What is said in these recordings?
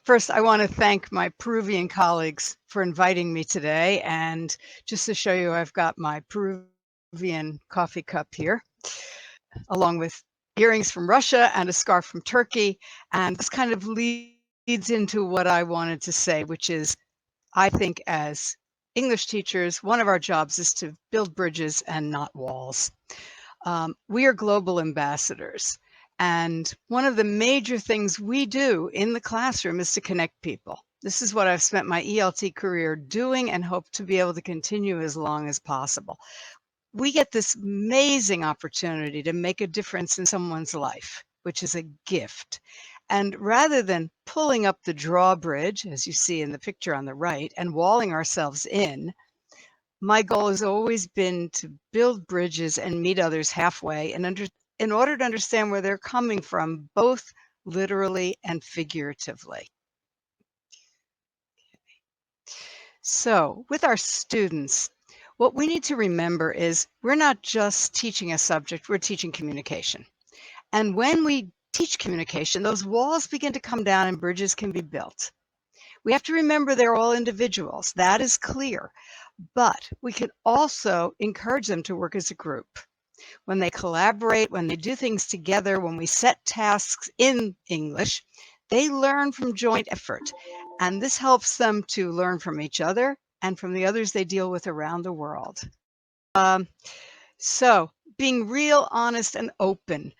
First, I want to thank my Peruvian colleagues for inviting me today. And just to show you, I've got my Peruvian coffee cup here, along with earrings from Russia and a scarf from Turkey. And this kind of leads into what I wanted to say, which is, I think as English teachers, one of our jobs is to build bridges and not walls. We are global ambassadors. And one of the major things we do in the classroom is to connect people. This is what I've spent my ELT career doing and hope to be able to continue as long as possible. We get this amazing opportunity to make a difference in someone's life, which is a gift. And rather than pulling up the drawbridge, as you see in the picture on the right, and walling ourselves in, my goal has always been to build bridges and meet others halfway and in order to understand where they're coming from, both literally and figuratively. So with our students, what we need to remember is we're not just teaching a subject, we're teaching communication. And when we teach communication, those walls begin to come down and bridges can be built. We have to remember they're all individuals. That is clear. But we can also encourage them to work as a group. When they collaborate, when they do things together, when we set tasks in English, they learn from joint effort. And this helps them to learn from each other and from the others they deal with around the world. So being real, honest, and open.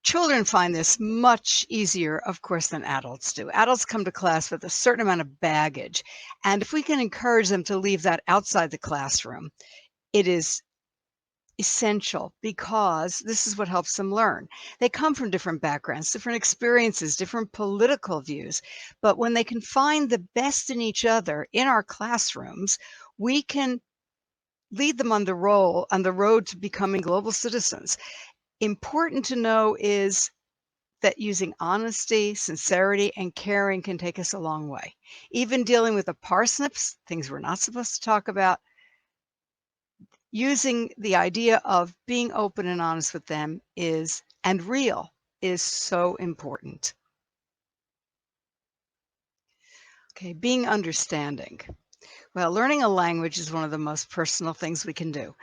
Children find this much easier, of course, than adults do. Adults come to class with a certain amount of baggage. And if we can encourage them to leave that outside the classroom, it is essential because this is what helps them learn. They come from different backgrounds, different experiences, different political views. But when they can find the best in each other in our classrooms, we can lead them on the road to becoming global citizens. Important to know is that using honesty, sincerity, and caring can take us a long way. Even dealing with the parsnips, things we're not supposed to talk about, using the idea of being open and honest with them and real is so important. Okay, being understanding. Well, learning a language is one of the most personal things we can do.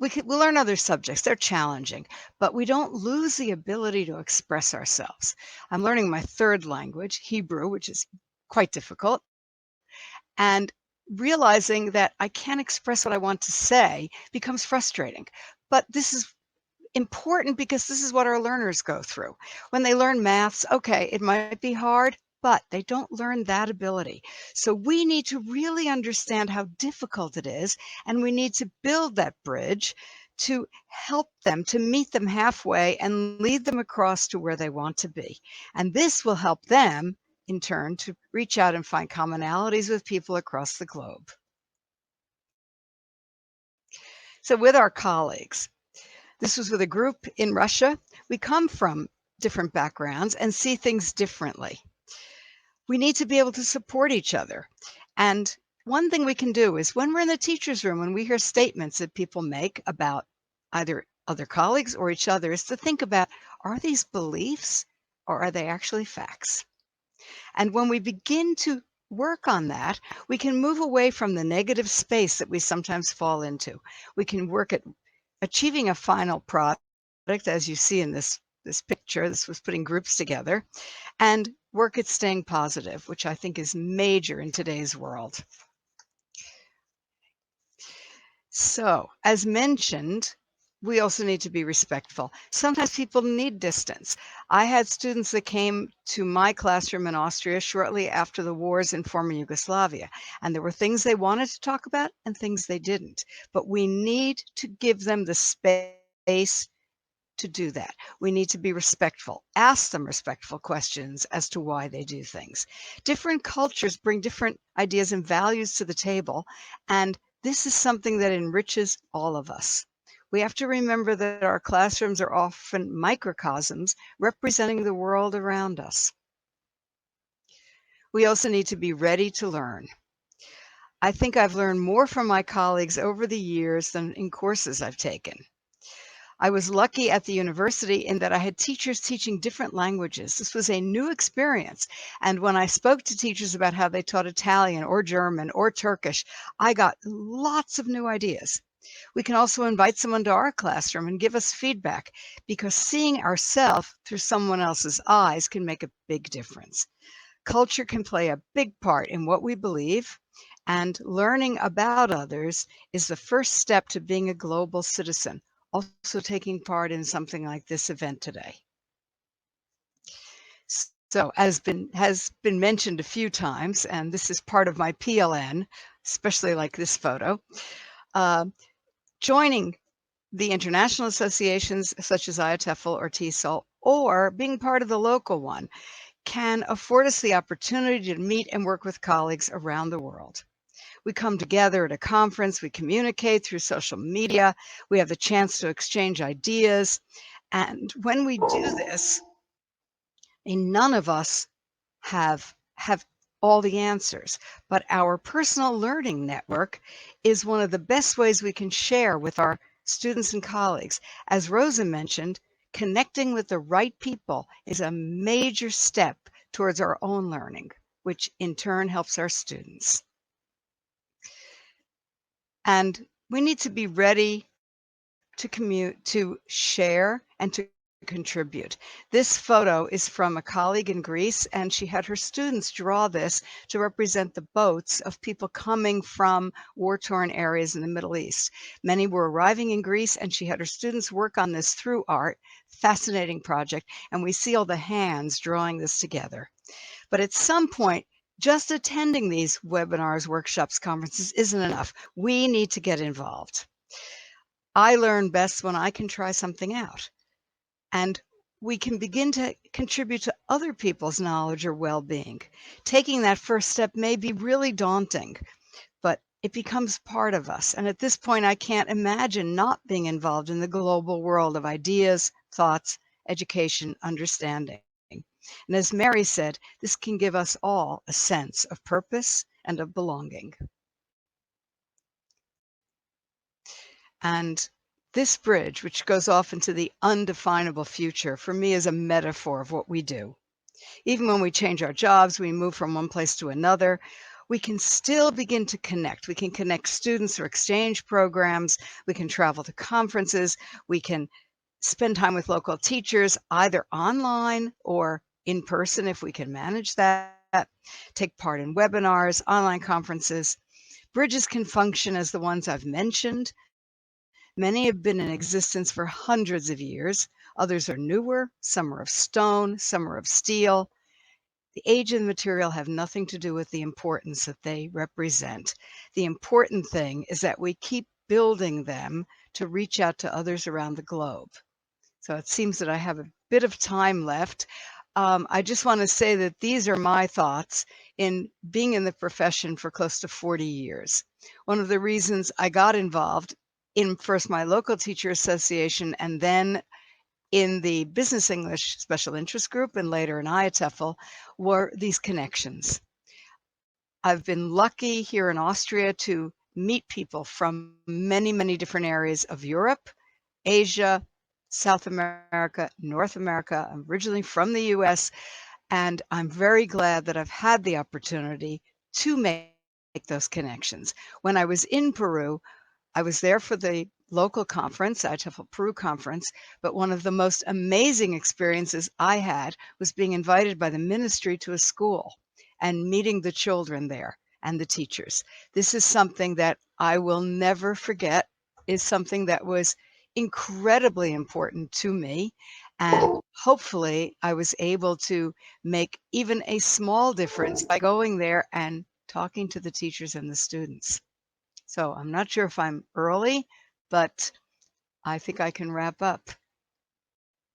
We learn other subjects, they're challenging, but we don't lose the ability to express ourselves. I'm learning my third language, Hebrew, which is quite difficult, and realizing that I can't express what I want to say becomes frustrating. But this is important because this is what our learners go through. When they learn maths, okay, it might be hard, but they don't learn that ability. So we need to really understand how difficult it is, and we need to build that bridge to help them, to meet them halfway and lead them across to where they want to be. And this will help them, in turn, to reach out and find commonalities with people across the globe. So with our colleagues, this was with a group in Russia. We come from different backgrounds and see things differently. We need to be able to support each other. And one thing we can do is when we're in the teacher's room, when we hear statements that people make about either other colleagues or each other, is to think about, are these beliefs or are they actually facts? And when we begin to work on that, we can move away from the negative space that we sometimes fall into. We can work at achieving a final product, as you see in this picture. This was putting groups together, and work at staying positive, which I think is major in today's world. So, as mentioned, we also need to be respectful. Sometimes people need distance. I had students that came to my classroom in Austria shortly after the wars in former Yugoslavia, and there were things they wanted to talk about and things they didn't. But we need to give them the space to do that. We need to be respectful, ask them respectful questions as to why they do things. Different cultures bring different ideas and values to the table, and this is something that enriches all of us. We have to remember that our classrooms are often microcosms representing the world around us. We also need to be ready to learn. I think I've learned more from my colleagues over the years than in courses I've taken. I was lucky at the university in that I had teachers teaching different languages. This was a new experience. And when I spoke to teachers about how they taught Italian or German or Turkish, I got lots of new ideas. We can also invite someone to our classroom and give us feedback, because seeing ourselves through someone else's eyes can make a big difference. Culture can play a big part in what we believe, and learning about others is the first step to being a global citizen, also taking part in something like this event today. So, as has been mentioned a few times, and this is part of my PLN, especially like this photo, uh, joining the international associations such as IATEFL or TESOL, or being part of the local one, can afford us the opportunity to meet and work with colleagues around the world. We come together at a conference, we communicate through social media, we have the chance to exchange ideas. And when we do this, none of us have all the answers, but our personal learning network is one of the best ways we can share with our students and colleagues. As Rosa mentioned, connecting with the right people is a major step towards our own learning, which in turn helps our students. And we need to be ready to share and to contribute. This photo is from a colleague in Greece, and she had her students draw this to represent the boats of people coming from war-torn areas in the Middle East. Many were arriving in Greece, and she had her students work on this through art. Fascinating project, and we see all the hands drawing this together. But at some point, just attending these webinars, workshops, conferences isn't enough. We need to get involved. I learn best when I can try something out, and we can begin to contribute to other people's knowledge or well-being. Taking that first step may be really daunting, but it becomes part of us. And at this point, I can't imagine not being involved in the global world of ideas, thoughts, education, understanding. And as Mary said, this can give us all a sense of purpose and of belonging. And this bridge, which goes off into the undefinable future, for me is a metaphor of what we do. Even when we change our jobs, we move from one place to another, we can still begin to connect. We can connect students through exchange programs. We can travel to conferences. We can spend time with local teachers, either online or in person if we can manage that. Take part in webinars, online conferences. Bridges can function as the ones I've mentioned. Many have been in existence for hundreds of years. Others are newer, some are of stone, some are of steel. The age and the material have nothing to do with the importance that they represent. The important thing is that we keep building them to reach out to others around the globe. So it seems that I have a bit of time left. I just want to say that these are my thoughts in being in the profession for close to 40 years. One of the reasons I got involved in first my local teacher association and then in the Business English Special Interest Group and later in IATEFL were these connections. I've been lucky here in Austria to meet people from many, many different areas of Europe, Asia, South America, North America. I'm originally from the US, and I'm very glad that I've had the opportunity to make those connections. When I was in Peru, I was there for the local conference, IATEFL Peru conference, but one of the most amazing experiences I had was being invited by the ministry to a school and meeting the children there and the teachers. This is something that I will never forget, is something that was incredibly important to me. And hopefully I was able to make even a small difference by going there and talking to the teachers and the students. So I'm not sure if I'm early, but I think I can wrap up.